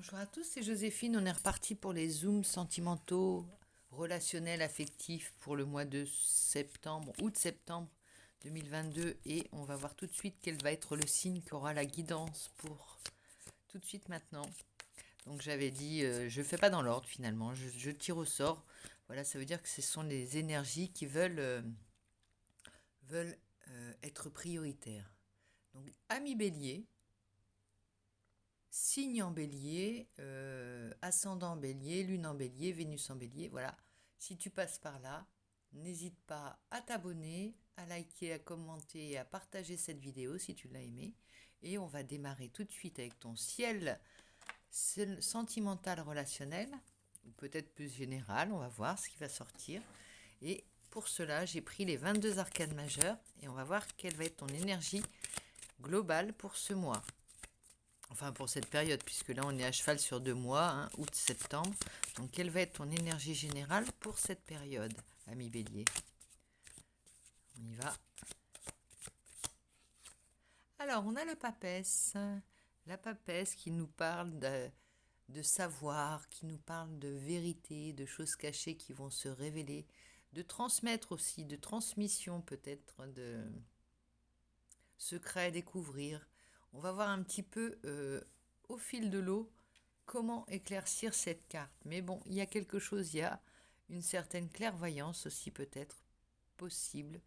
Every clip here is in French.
Bonjour à tous, c'est Joséphine. On est reparti pour les zooms sentimentaux, relationnels, affectifs pour le mois de septembre, août-septembre 2022. Et on va voir tout de suite quel va être le signe qui aura la guidance pour tout de suite maintenant. Donc j'avais dit, je ne fais pas dans l'ordre finalement, je tire au sort. Voilà, ça veut dire que ce sont les énergies qui veulent être prioritaires. Donc, ami Bélier, signe en bélier, ascendant en bélier, lune en bélier, Vénus en bélier, voilà. Si tu passes par là, n'hésite pas à t'abonner, à liker, à commenter et à partager cette vidéo si tu l'as aimée. Et on va démarrer tout de suite avec ton ciel sentimental relationnel, ou peut-être plus général, on va voir ce qui va sortir. Et pour cela, j'ai pris les 22 arcanes majeures et on va voir quelle va être ton énergie globale pour ce mois. Enfin, pour cette période, puisque là, on est à cheval sur 2 mois, hein, août-septembre. Donc, quelle va être ton énergie générale pour cette période, ami Bélier? On y va. Alors, on a la papesse. La papesse qui nous parle de savoir, qui nous parle de vérité, de choses cachées qui vont se révéler, de transmettre aussi, de transmission peut-être, de secrets à découvrir. On va voir un petit peu au fil de l'eau comment éclaircir cette carte. Mais bon, il y a quelque chose, il y a une certaine clairvoyance aussi peut-être possible,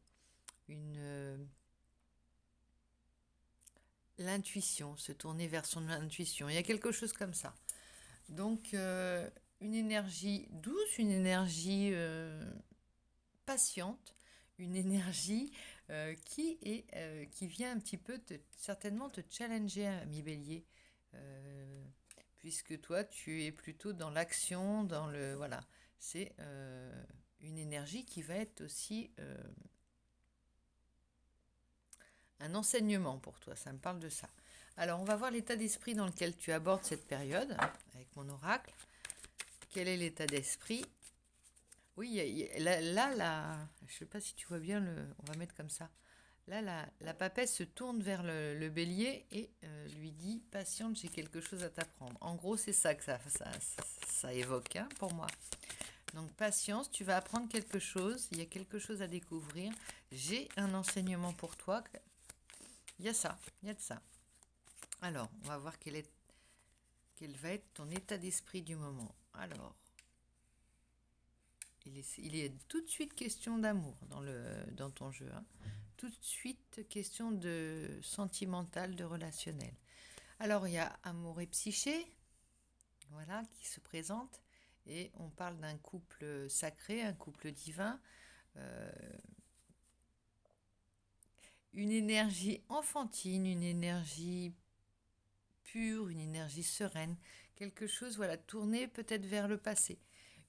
l'intuition, se tourner vers son intuition. Il y a quelque chose comme ça. Donc une énergie douce, une énergie patiente, une énergie qui vient un petit peu certainement te challenger, ami Bélier. Puisque toi, tu es plutôt dans l'action, dans le... Voilà, c'est une énergie qui va être aussi un enseignement pour toi, ça me parle de ça. Alors, on va voir l'état d'esprit dans lequel tu abordes cette période, avec mon oracle. Quel est l'état d'esprit? Oui, là, je ne sais pas si tu vois bien, on va mettre comme ça. Là, la papesse se tourne vers le bélier et lui dit « Patiente, j'ai quelque chose à t'apprendre ». En gros, c'est ça que ça évoque hein, pour moi. Donc, patience, tu vas apprendre quelque chose, il y a quelque chose à découvrir. J'ai un enseignement pour toi. Il y a ça, il y a de ça. Alors, on va voir quel va être ton état d'esprit du moment. Alors, il est tout de suite question d'amour dans ton jeu. Hein. Tout de suite question de sentimental, de relationnel. Alors, il y a amour et psyché, voilà, qui se présente. Et on parle d'un couple sacré, un couple divin. Une énergie enfantine, une énergie pure, une énergie sereine. Quelque chose, voilà, tourné peut-être vers le passé.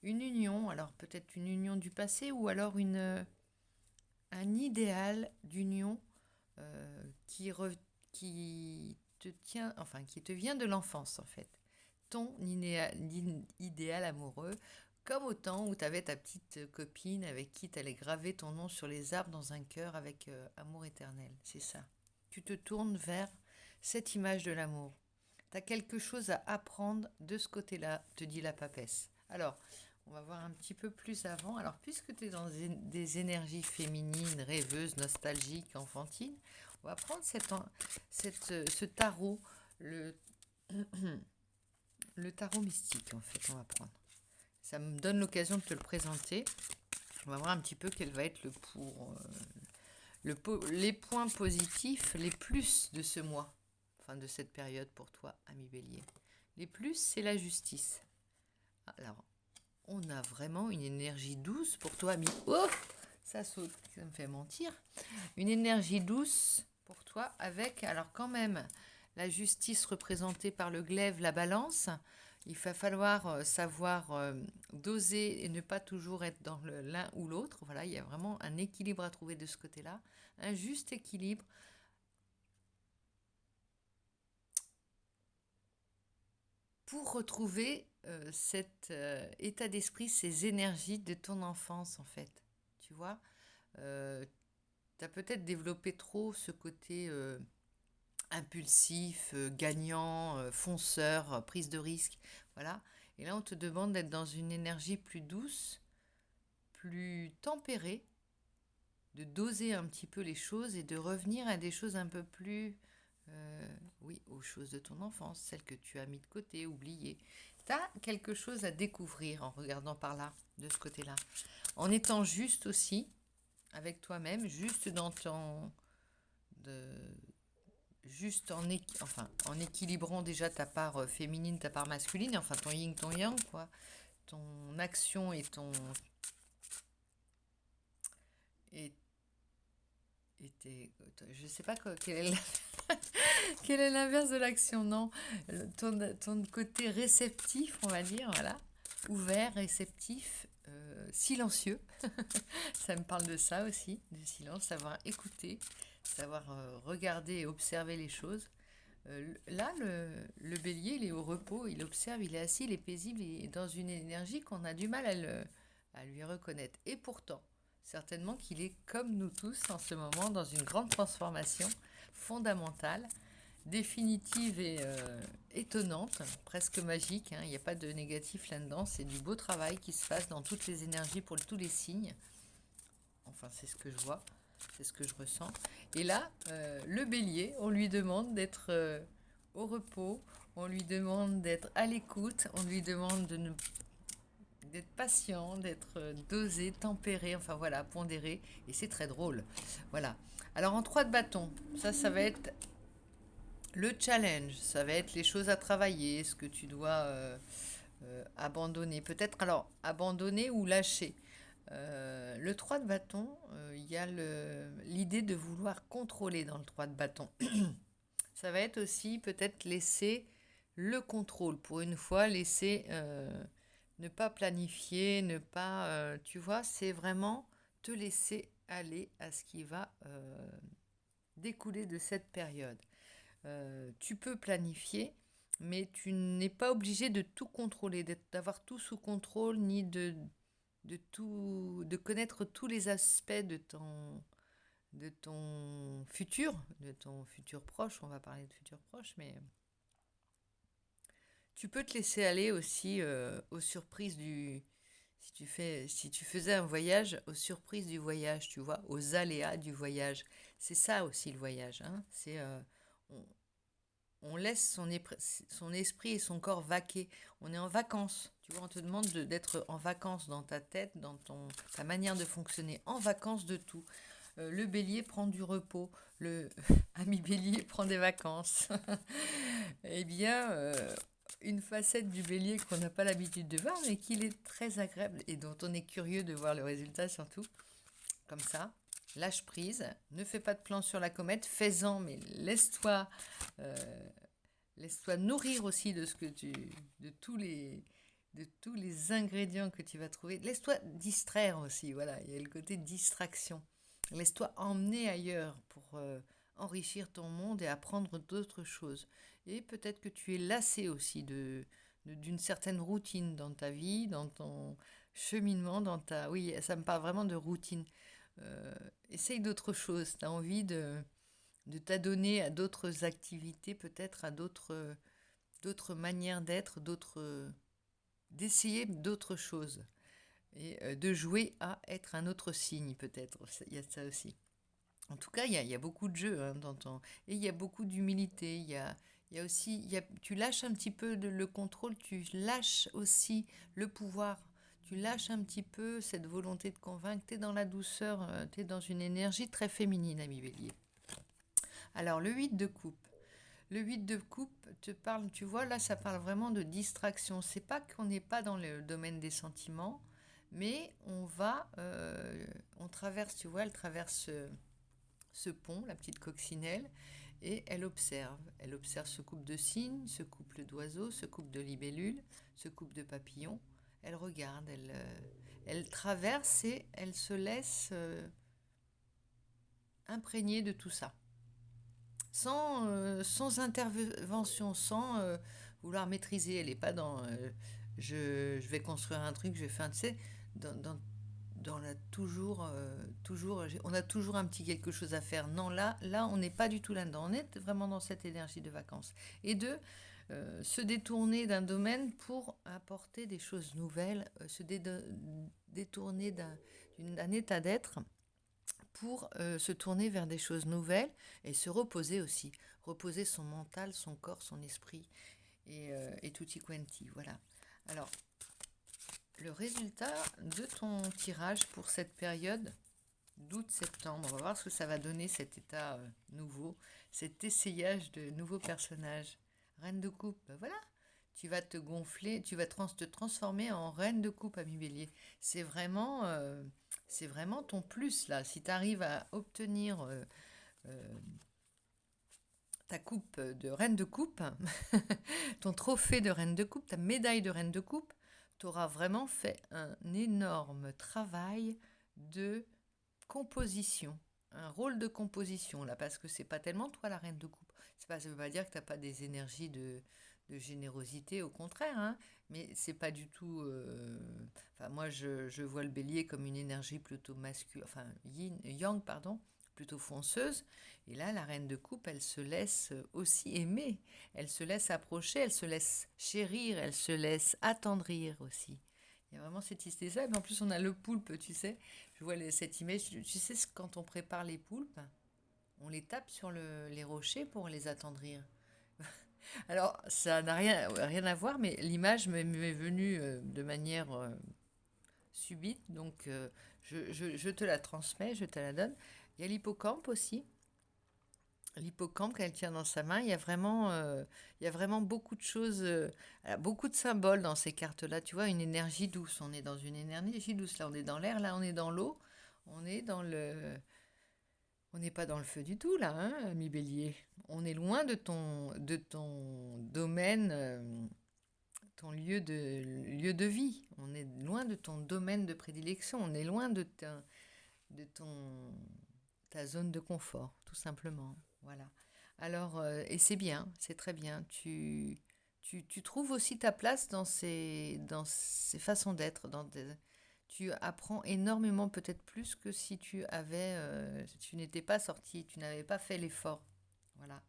Une union, alors peut-être une union du passé ou alors un idéal d'union qui te tient, enfin qui te vient de l'enfance en fait. Ton idéal amoureux, comme au temps où tu avais ta petite copine avec qui tu allais graver ton nom sur les arbres dans un cœur avec amour éternel. C'est ça. Tu te tournes vers cette image de l'amour. Tu as quelque chose à apprendre de ce côté-là, te dit la papesse. Alors, on va voir un petit peu plus avant. Alors, puisque tu es dans des énergies féminines, rêveuses, nostalgiques, enfantines, on va prendre ce tarot, le, le tarot mystique, en fait, on va prendre. Ça me donne l'occasion de te le présenter. On va voir un petit peu quel va être les points positifs, les plus de ce mois, enfin de cette période pour toi, ami Bélier. Les plus, c'est la justice. Alors, on a vraiment une énergie douce pour toi, ami. Oh, ça saute, ça me fait mentir. Une énergie douce pour toi avec, alors quand même, la justice représentée par le glaive, la balance. Il va falloir savoir doser et ne pas toujours être dans l'un ou l'autre. Voilà, il y a vraiment un équilibre à trouver de ce côté-là. Un juste équilibre. Pour retrouver cet état d'esprit, ces énergies de ton enfance, en fait. Tu vois, tu as peut-être développé trop ce côté impulsif, gagnant, fonceur, prise de risque. Voilà. Et là, on te demande d'être dans une énergie plus douce, plus tempérée, de doser un petit peu les choses et de revenir à des choses un peu plus, oui, aux choses de ton enfance, celles que tu as mis de côté, oubliées. Tu as quelque chose à découvrir en regardant par là, de ce côté-là. En étant juste aussi, avec toi-même, juste dans ton... de- juste en équilibrant déjà ta part féminine, ta part masculine, enfin ton yin, ton yang, quoi. Ton action et ton... Et, je sais pas quel est l'inverse de l'action, non. Ton côté réceptif, on va dire, voilà. Ouvert, réceptif, silencieux. Ça me parle de ça aussi, du silence, savoir écouter, savoir regarder et observer les choses. Là, le bélier, il est au repos, il observe, il est assis, il est paisible, il est dans une énergie qu'on a du mal à lui reconnaître. Et pourtant, certainement qu'il est comme nous tous en ce moment dans une grande transformation fondamentale, définitive et étonnante, presque magique. Hein. Il n'y a pas de négatif là-dedans, c'est du beau travail qui se passe dans toutes les énergies pour tous les signes. Enfin, c'est ce que je vois, c'est ce que je ressens. Et là, le bélier, on lui demande d'être au repos, on lui demande d'être à l'écoute, on lui demande d'être patient, d'être dosé, tempéré, enfin voilà, pondéré. Et c'est très drôle. Voilà. Alors en 3 de bâton, ça va être le challenge, ça va être les choses à travailler, ce que tu dois abandonner. Peut-être alors abandonner ou lâcher. Le 3 de bâton, il y a l'idée de vouloir contrôler dans le 3 de bâton. Ça va être aussi peut-être laisser le contrôle. Pour une fois, laisser ne pas planifier, ne pas... tu vois, c'est vraiment te laisser aller à ce qui va découler de cette période. Tu peux planifier, mais tu n'es pas obligé de tout contrôler, d'avoir tout sous contrôle, ni de connaître tous les aspects de ton futur proche. On va parler de futur proche, mais tu peux te laisser aller aussi aux surprises si tu faisais un voyage, aux surprises du voyage, tu vois, aux aléas du voyage. C'est ça aussi le voyage, hein. C'est on, on laisse son esprit et son corps vaquer. On est en vacances. Tu vois, on te demande d'être en vacances dans ta tête, dans ta manière de fonctionner, en vacances de tout. Le bélier prend du repos, le ami bélier prend des vacances. Eh bien, une facette du bélier qu'on n'a pas l'habitude de voir, mais qu'il est très agréable et dont on est curieux de voir le résultat surtout, comme ça. Lâche prise, ne fais pas de plan sur la comète, fais-en, mais euh, laisse-toi nourrir aussi de tous les ingrédients que tu vas trouver. Laisse-toi distraire aussi, voilà, il y a le côté distraction. Laisse-toi emmener ailleurs pour enrichir ton monde et apprendre d'autres choses. Et peut-être que tu es lassé aussi d'une certaine routine dans ta vie, dans ton cheminement, Oui, ça me parle vraiment de routine. Essaye d'autres choses. Tu as envie de t'adonner à d'autres activités, peut-être à d'autres manières d'être, d'essayer d'autres choses. Et de jouer à être un autre signe, peut-être. Il y a ça aussi. En tout cas, il y a beaucoup de jeux hein, et il y a beaucoup d'humilité. Il y a aussi, tu lâches un petit peu le contrôle, tu lâches aussi le pouvoir. Tu lâches un petit peu cette volonté de convaincre. Tu es dans la douceur, tu es dans une énergie très féminine, ami Bélier. Alors, le 8 de coupe. Le 8 de coupe te parle, tu vois, là, ça parle vraiment de distraction. C'est pas qu'on n'est pas dans le domaine des sentiments, mais on traverse, tu vois, elle traverse ce pont, la petite coccinelle, et elle observe. Elle observe ce couple de cygnes, ce couple d'oiseaux, ce couple de libellules, ce couple de papillons. Elle regarde, elle traverse et elle se laisse imprégner de tout ça. Sans intervention, sans vouloir maîtriser. Elle n'est pas dans je vais construire un truc, je vais faire, tu sais, dans on a toujours un petit quelque chose à faire. Non, là, on n'est pas du tout là-dedans. On est vraiment dans cette énergie de vacances. Et de se détourner d'un domaine pour apporter des choses nouvelles, détourner d'un état d'être pour se tourner vers des choses nouvelles et se reposer aussi. Reposer son mental, son corps, son esprit et tutti quanti. Voilà. Alors, le résultat de ton tirage pour cette période d'août-septembre, on va voir ce que ça va donner cet état nouveau, cet essayage de nouveaux personnages. Reine de coupe, ben voilà, tu vas te gonfler, tu vas te transformer en reine de coupe, ami Bélier. C'est vraiment ton plus là. Si tu arrives à obtenir ta coupe de reine de coupe, ton trophée de reine de coupe, ta médaille de reine de coupe, tu auras vraiment fait un énorme travail de composition, un rôle de composition là, parce que c'est pas tellement toi la reine de coupe. Ça veut pas dire que t'as pas des énergies de générosité, au contraire, hein, mais c'est pas du tout. Enfin, moi, je vois le Bélier comme une énergie plutôt masculine, enfin yang, pardon, plutôt fonceuse. Et là, la reine de coupe, elle se laisse aussi aimer, elle se laisse approcher, elle se laisse chérir, elle se laisse attendrir aussi. Il y a vraiment cette idée-là. Mais en plus, on a le poulpe, tu sais. Je vois cette image. Tu sais, quand on prépare les poulpes, on les tape sur les rochers pour les attendrir. Alors, ça n'a rien à voir, mais l'image m'est venue de manière subite. Donc, je te la transmets, je te la donne. Il y a l'hippocampe aussi. L'hippocampe qu'elle tient dans sa main, il y a vraiment beaucoup de choses, beaucoup de symboles dans ces cartes-là. Tu vois, une énergie douce. On est dans une énergie douce. Là, on est dans l'air. Là, on est dans l'eau. On est dans le, on n'est pas dans le feu du tout là, hein, ami Bélier. On est loin de ton domaine, ton lieu de vie. On est loin de ton domaine de prédilection. On est loin de ta zone de confort, tout simplement. Voilà. Alors, et c'est bien, c'est très bien. Tu trouves aussi ta place dans ces façons d'être. Tu apprends énormément, peut-être plus que si tu n'étais pas sorti, tu n'avais pas fait l'effort. Voilà.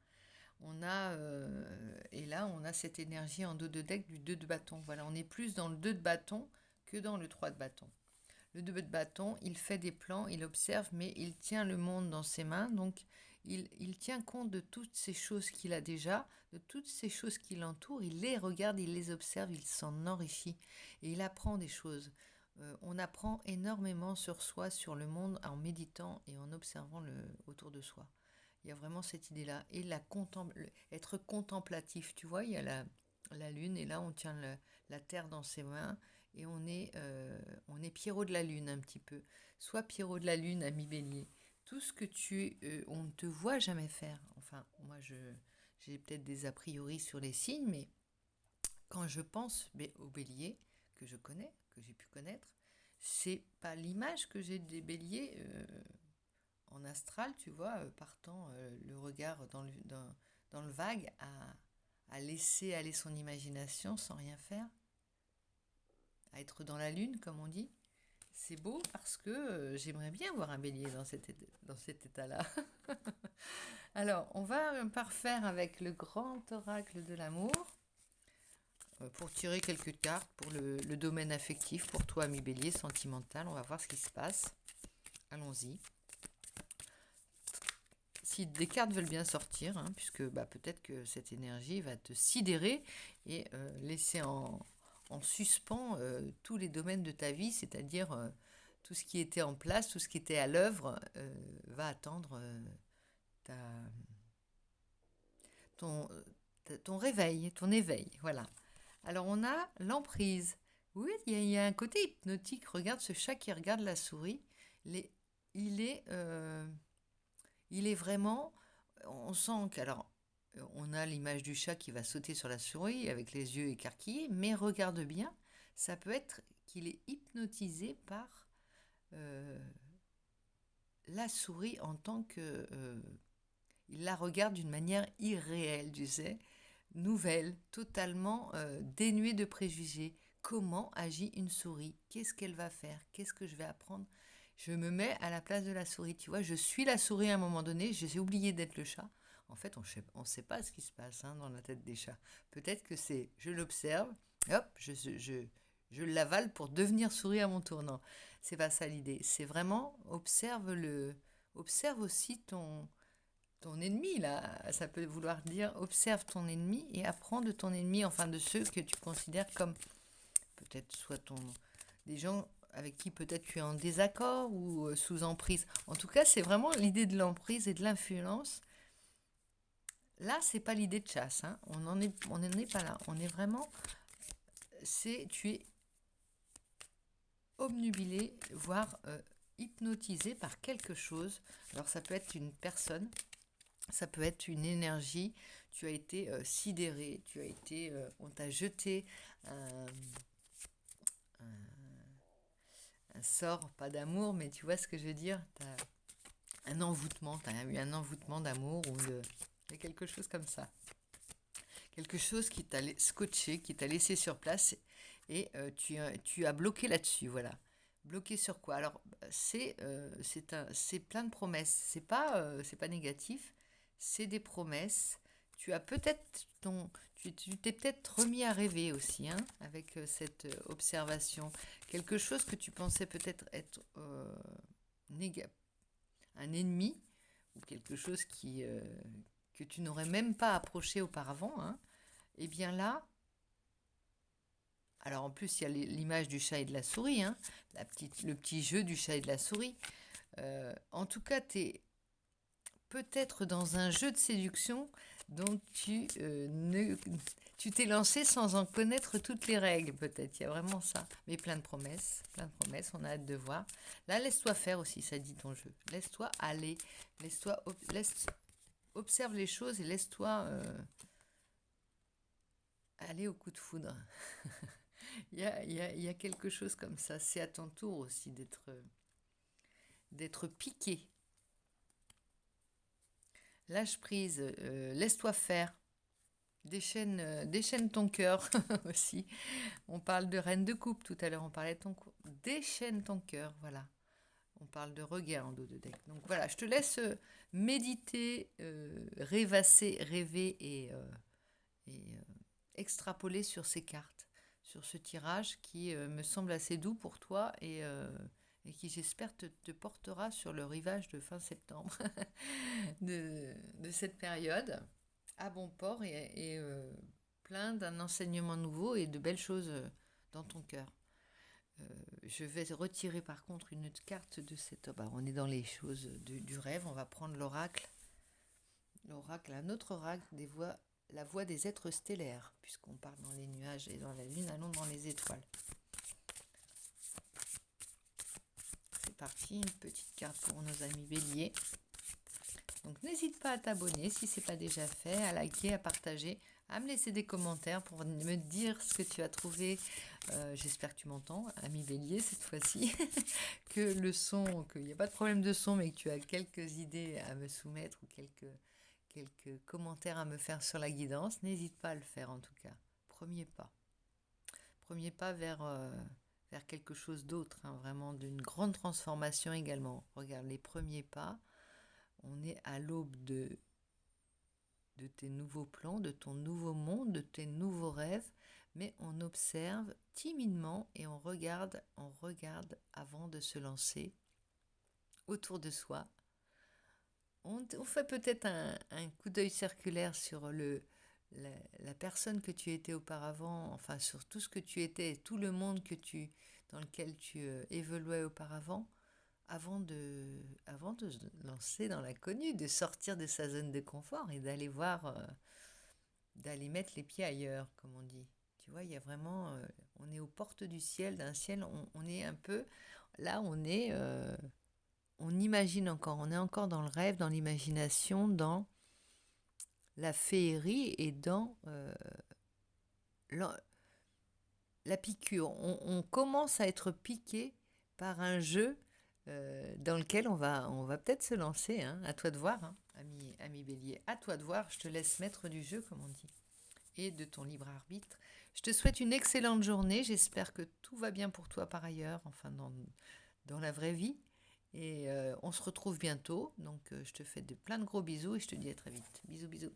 Et là, on a cette énergie en dos de deck du 2 de bâton. Voilà, on est plus dans le 2 de bâton que dans le 3 de bâton. Le 2 de bâton, il fait des plans, il observe, mais il tient le monde dans ses mains. Donc, il tient compte de toutes ces choses qu'il a déjà, de toutes ces choses qui l'entourent. Il les regarde, il les observe, il s'en enrichit. Et il apprend des choses. On apprend énormément sur soi, sur le monde, en méditant et en observant autour de soi. Il y a vraiment cette idée-là. Et être contemplatif, tu vois, il y a la lune, et là, on tient la terre dans ses mains. Et on est Pierrot de la Lune un petit peu. Sois Pierrot de la Lune, ami Bélier. Tout ce que on ne te voit jamais faire. Enfin, moi, j'ai peut-être des a priori sur les signes, mais quand je pense au Bélier, que je connais, que j'ai pu connaître, c'est pas l'image que j'ai des Béliers en astral, tu vois, partant le regard dans le vague, à laisser aller son imagination sans rien faire, à être dans la lune, comme on dit. C'est beau parce que j'aimerais bien voir un bélier dans cet état-là. Alors, on va parfaire avec le grand oracle de l'amour pour tirer quelques cartes pour le domaine affectif, pour toi, ami bélier, sentimental. On va voir ce qui se passe. Allons-y. Si des cartes veulent bien sortir, hein, puisque peut-être que cette énergie va te sidérer et laisser en suspens tous les domaines de ta vie, c'est-à-dire tout ce qui était en place, tout ce qui était à l'œuvre, va attendre ton réveil, ton éveil. Voilà. Alors on a l'emprise. Oui, il y a un côté hypnotique. Regarde ce chat qui regarde la souris. Il est vraiment... On sent qu'alors... On a l'image du chat qui va sauter sur la souris avec les yeux écarquillés, mais regarde bien, ça peut être qu'il est hypnotisé par la souris en tant que... il la regarde d'une manière irréelle, tu sais, nouvelle, totalement dénuée de préjugés, comment agit une souris, qu'est-ce qu'elle va faire, qu'est-ce que je vais apprendre. Je me mets à la place de la souris, tu vois, je suis la souris à un moment donné, j'ai oublié d'être le chat. En fait, on ne sait pas ce qui se passe dans la tête des chats. Peut-être que c'est, je l'observe, hop, je l'avale pour devenir souris à mon tour. Non, c'est pas ça l'idée. C'est vraiment, observe aussi ton ennemi, là. Ça peut vouloir dire, observe ton ennemi et apprends de ton ennemi, enfin de ceux que tu considères comme peut-être des gens avec qui peut-être tu es en désaccord ou sous emprise. En tout cas, c'est vraiment l'idée de l'emprise et de l'influence. Là, c'est pas l'idée de chasse, hein. On n'en est pas là. On est vraiment, tu es obnubilé, voire hypnotisé par quelque chose. Alors ça peut être une personne, ça peut être une énergie. Tu as été sidéré, on t'a jeté un, un sort, pas d'amour, mais tu vois ce que je veux dire. T'as un envoûtement, tu as eu un envoûtement d'amour ou de quelque chose comme ça. Quelque chose qui t'a scotché, qui t'a laissé sur place et tu as bloqué là-dessus, voilà. Bloqué sur quoi? Alors, c'est plein de promesses. C'est pas négatif, c'est des promesses. Tu as peut-être tu t'es peut-être remis à rêver aussi, hein, avec cette observation. Quelque chose que tu pensais peut-être être un ennemi ou quelque chose que tu n'aurais même pas approché auparavant, hein. Et bien là, alors en plus il y a l'image du chat et de la souris, hein, le petit jeu du chat et de la souris. En tout cas, tu es peut-être dans un jeu de séduction dont tu t'es lancé sans en connaître toutes les règles, peut-être. Il y a vraiment ça. Mais plein de promesses, on a hâte de voir. Là, laisse-toi faire aussi, ça dit ton jeu. Laisse-toi aller, observe les choses et laisse-toi aller au coup de foudre. il y a quelque chose comme ça. C'est à ton tour aussi d'être piqué. Lâche prise, laisse-toi faire. Déchaîne ton cœur aussi. On parle de reine de coupe tout à l'heure, on parlait de ton couple. Déchaîne ton cœur, voilà. On parle de regard en dos de deck. Donc voilà, je te laisse méditer, rêvasser, rêver et extrapoler sur ces cartes, sur ce tirage qui me semble assez doux pour toi et qui j'espère te portera sur le rivage de fin septembre de cette période à bon port et plein d'un enseignement nouveau et de belles choses dans ton cœur. Je vais retirer par contre une autre carte de cette... on est dans les choses du rêve, on va prendre l'oracle. L'oracle, un autre oracle la voix des êtres stellaires, puisqu'on part dans les nuages et dans la lune, allons dans les étoiles. C'est parti, une petite carte pour nos amis béliers. Donc n'hésite pas à t'abonner si ce n'est pas déjà fait, à liker, à partager, à me laisser des commentaires pour me dire ce que tu as trouvé. J'espère que tu m'entends, ami bélier cette fois-ci, qu'il n'y a pas de problème de son, mais que tu as quelques idées à me soumettre ou quelques commentaires à me faire sur la guidance. N'hésite pas à le faire en tout cas. Premier pas vers quelque chose d'autre, hein, vraiment d'une grande transformation également. Regarde les premiers pas. On est à l'aube de tes nouveaux plans, de ton nouveau monde, de tes nouveaux rêves, mais on observe timidement et on regarde avant de se lancer autour de soi. On fait peut-être un coup d'œil circulaire sur la personne que tu étais auparavant, enfin sur tout ce que tu étais, tout le monde dans lequel tu évoluais auparavant. Avant de se lancer dans l'inconnu, de sortir de sa zone de confort et d'aller d'aller mettre les pieds ailleurs, comme on dit. Tu vois, il y a vraiment, on est aux portes du ciel, d'un ciel, on est un peu, là on imagine encore, on est encore dans le rêve, dans l'imagination, dans la féerie et dans la piqûre. On commence à être piqué par un jeu dans lequel on va peut-être se lancer, hein. À toi de voir, hein, ami bélier, à toi de voir, je te laisse maître du jeu, comme on dit. et de ton libre arbitre. Je te souhaite une excellente journée. J'espère que tout va bien pour toi par ailleurs, enfin dans la vraie vie. Et on se retrouve bientôt. Donc je te fais plein de gros bisous et je te dis à très vite. Bisous, bisous.